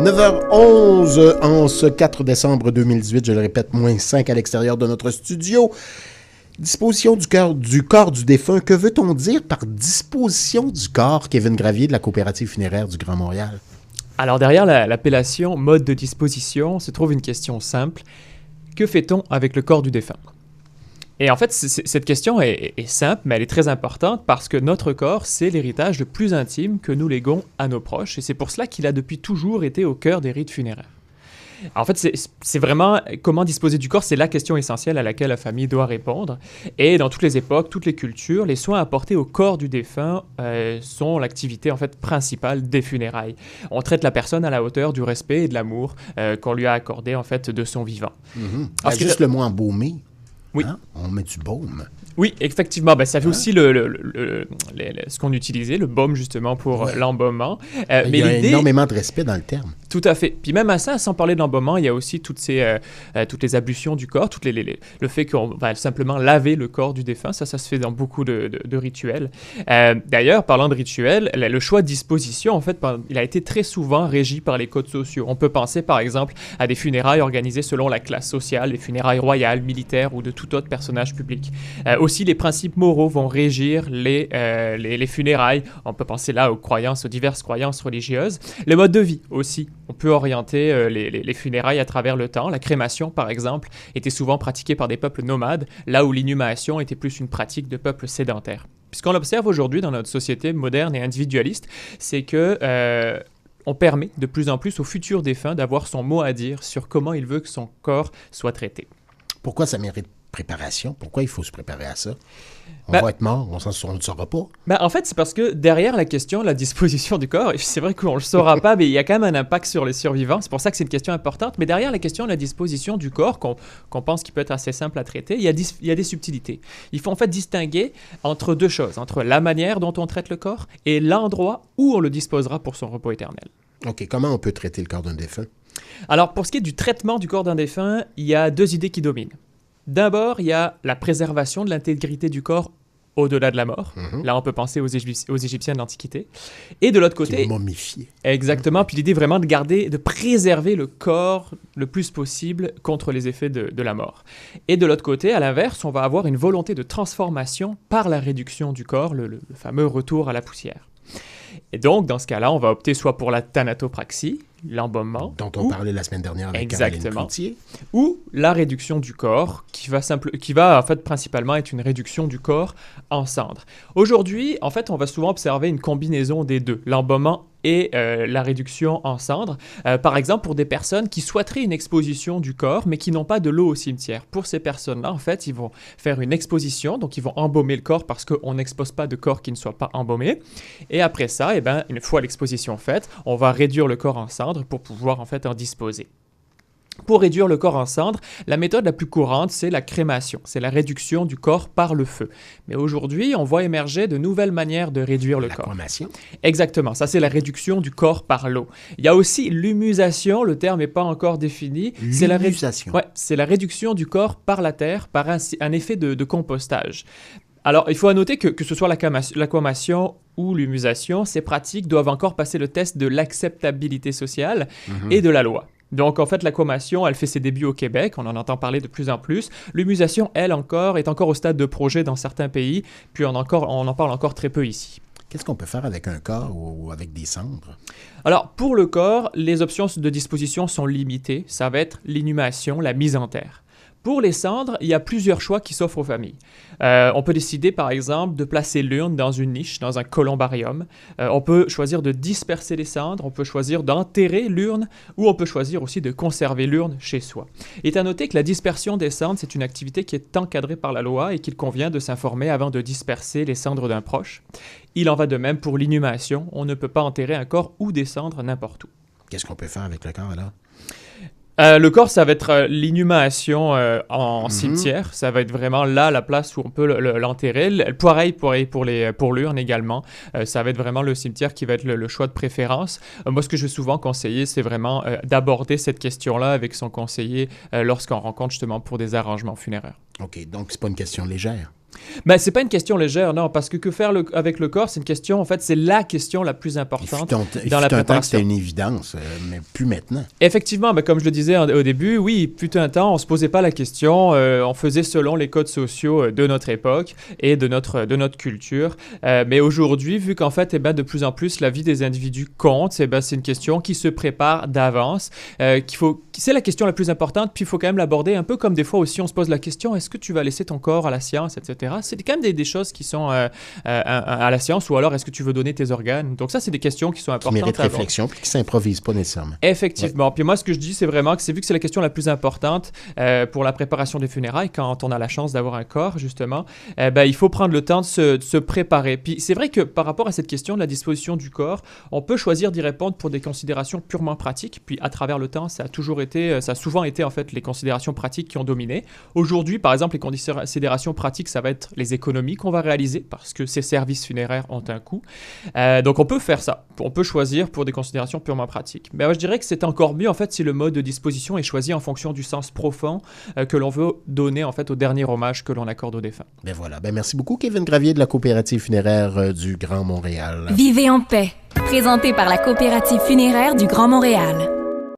9h11 en ce 4 décembre 2018, je le répète, -5 à l'extérieur de notre studio. Disposition du corps du défunt. Que veut-on dire par disposition du corps, Kevin Gravier de la coopérative funéraire du Grand Montréal? Alors derrière l'appellation mode de disposition se trouve une question simple. Que fait-on avec le corps du défunt? Et en fait, cette question est simple, mais elle est très importante parce que notre corps, c'est l'héritage le plus intime que nous léguons à nos proches. Et c'est pour cela qu'il a depuis toujours été au cœur des rites funéraires. En fait, c'est vraiment comment disposer du corps, c'est la question essentielle à laquelle la famille doit répondre. Et dans toutes les époques, toutes les cultures, les soins apportés au corps du défunt sont l'activité en fait principale des funérailles. On traite la personne à la hauteur du respect et de l'amour qu'on lui a accordé en fait de son vivant. Mm-hmm. Juste le mot embaumer. Oui. Hein? On met du baume. Oui, effectivement. Ça fait aussi ce qu'on utilisait, le baume, justement, pour l'embaumement. Il y a énormément de respect dans le terme. Tout à fait. Puis même à ça, sans parler de l'embaumement, il y a aussi toutes les ablutions du corps, le fait qu'on va simplement laver le corps du défunt. Ça se fait dans beaucoup de rituels. D'ailleurs, parlant de rituels, le choix de disposition, en fait, il a été très souvent régi par les codes sociaux. On peut penser, par exemple, à des funérailles organisées selon la classe sociale, les funérailles royales, militaires ou de tout autre personnage public. Aussi, les principes moraux vont régir les funérailles. On peut penser là aux diverses croyances religieuses. Le mode de vie aussi. On peut orienter les funérailles à travers le temps. La crémation, par exemple, était souvent pratiquée par des peuples nomades, là où l'inhumation était plus une pratique de peuples sédentaires. Puis ce qu'on observe aujourd'hui dans notre société moderne et individualiste, c'est que on permet de plus en plus aux futurs défunts d'avoir son mot à dire sur comment il veut que son corps soit traité. Pourquoi ça mérite préparation? Pourquoi il faut se préparer à ça? On va être mort, on ne le saura pas. En fait, c'est parce que derrière la question de la disposition du corps, c'est vrai qu'on ne le saura pas, mais il y a quand même un impact sur les survivants. C'est pour ça que c'est une question importante. Mais derrière la question de la disposition du corps, qu'on pense qu'il peut être assez simple à traiter, il y a des subtilités. Il faut en fait distinguer entre deux choses, entre la manière dont on traite le corps et l'endroit où on le disposera pour son repos éternel. OK. Comment on peut traiter le corps d'un défunt? Alors, pour ce qui est du traitement du corps d'un défunt, il y a deux idées qui dominent. D'abord, il y a la préservation de l'intégrité du corps au-delà de la mort. Mm-hmm. Là, on peut penser aux Égyptiens de l'Antiquité. Et de l'autre côté... Qui momifié. Exactement. Puis l'idée vraiment de préserver le corps le plus possible contre les effets de la mort. Et de l'autre côté, à l'inverse, on va avoir une volonté de transformation par la réduction du corps, le fameux retour à la poussière. Et donc, dans ce cas-là, on va opter soit pour la thanatopraxie, l'embaumement. Dont on parlait la semaine dernière avec Caroline Cloutier. Ou la réduction du corps, qui va en fait principalement être une réduction du corps en cendres. Aujourd'hui, en fait, on va souvent observer une combinaison des deux, l'embaumement et la réduction en cendres. Par exemple, pour des personnes qui souhaiteraient une exposition du corps, mais qui n'ont pas de l'eau au cimetière. Pour ces personnes-là, en fait, ils vont faire une exposition, donc ils vont embaumer le corps parce qu'on n'expose pas de corps qui ne soit pas embaumé. Et après ça, une fois l'exposition faite, on va réduire le corps en cendres pour pouvoir en fait en disposer. Pour réduire le corps en cendres, la méthode la plus courante, c'est la crémation. C'est la réduction du corps par le feu. Mais aujourd'hui, on voit émerger de nouvelles manières de réduire le corps. L'aquamation. Exactement. Ça, c'est la réduction du corps par l'eau. Il y a aussi l'humusation. Le terme n'est pas encore défini. L'humusation. C'est la réduction du corps par la terre, par un effet de compostage. Alors, il faut noter que ce soit l'aquamation ou l'humusation, ces pratiques doivent encore passer le test de l'acceptabilité sociale et de la loi. Donc, en fait, l'aquamation, elle fait ses débuts au Québec. On en entend parler de plus en plus. L'humusation, elle, est encore au stade de projet dans certains pays. Puis, on en parle encore très peu ici. Qu'est-ce qu'on peut faire avec un corps ou avec des cendres? Alors, pour le corps, les options de disposition sont limitées. Ça va être l'inhumation, la mise en terre. Pour les cendres, il y a plusieurs choix qui s'offrent aux familles. On peut décider, par exemple, de placer l'urne dans une niche, dans un columbarium. On peut choisir de disperser les cendres, on peut choisir d'enterrer l'urne, ou on peut choisir aussi de conserver l'urne chez soi. Il est à noter que la dispersion des cendres, c'est une activité qui est encadrée par la loi et qu'il convient de s'informer avant de disperser les cendres d'un proche. Il en va de même pour l'inhumation. On ne peut pas enterrer un corps ou des cendres n'importe où. Qu'est-ce qu'on peut faire avec le corps, alors? Le corps, ça va être l'inhumation en cimetière. Ça va être vraiment là la place où on peut l'enterrer. Pareil pour l'urne également. Ça va être vraiment le cimetière qui va être le choix de préférence. Moi, ce que je vais souvent conseiller, c'est vraiment d'aborder cette question-là avec son conseiller lorsqu'on rencontre justement pour des arrangements funéraires. OK, donc c'est pas une question légère. Ben, c'est pas une question légère, non, parce que faire avec le corps, c'est une question, en fait, c'est la question la plus importante dans la préparation. Un temps que c'était préparation. une évidence, mais plus maintenant. Effectivement, ben, comme je le disais au début, oui, fut un temps, on se posait pas la question, on faisait selon les codes sociaux de notre époque et de notre culture. Mais aujourd'hui, vu qu'en fait, eh ben, de plus en plus, la vie des individus compte, eh ben, c'est une question qui se prépare d'avance, c'est la question la plus importante, puis il faut quand même l'aborder un peu comme des fois aussi, on se pose la question, est-ce que tu vas laisser ton corps à la science, etc. C'est quand même des choses qui sont à la science, ou alors est-ce que tu veux donner tes organes? Donc ça, c'est des questions qui sont Qui importantes. méritent réflexion, puis qui ne s'improvisent pas nécessairement. Effectivement. Puis moi, ce que je dis, c'est vraiment que c'est vu que c'est la question la plus importante pour la préparation des funérailles, quand on a la chance d'avoir un corps, justement, ben, il faut prendre le temps de se préparer. Puis c'est vrai que par rapport à cette question de la disposition du corps, on peut choisir d'y répondre pour des considérations purement pratiques. Puis à travers le temps, ça a souvent été en fait les considérations pratiques qui ont dominé. Aujourd'hui, par exemple, les considérations pratiques, ça va être les économies qu'on va réaliser parce que ces services funéraires ont un coût. Donc on peut faire ça. On peut choisir pour des considérations purement pratiques. Mais moi, je dirais que c'est encore mieux en fait si le mode de disposition est choisi en fonction du sens profond que l'on veut donner en fait au dernier hommage que l'on accorde aux défunts. Ben voilà. Ben merci beaucoup, Kevin Gravier de la coopérative funéraire du Grand Montréal. Vivez en paix. Présenté par la coopérative funéraire du Grand Montréal.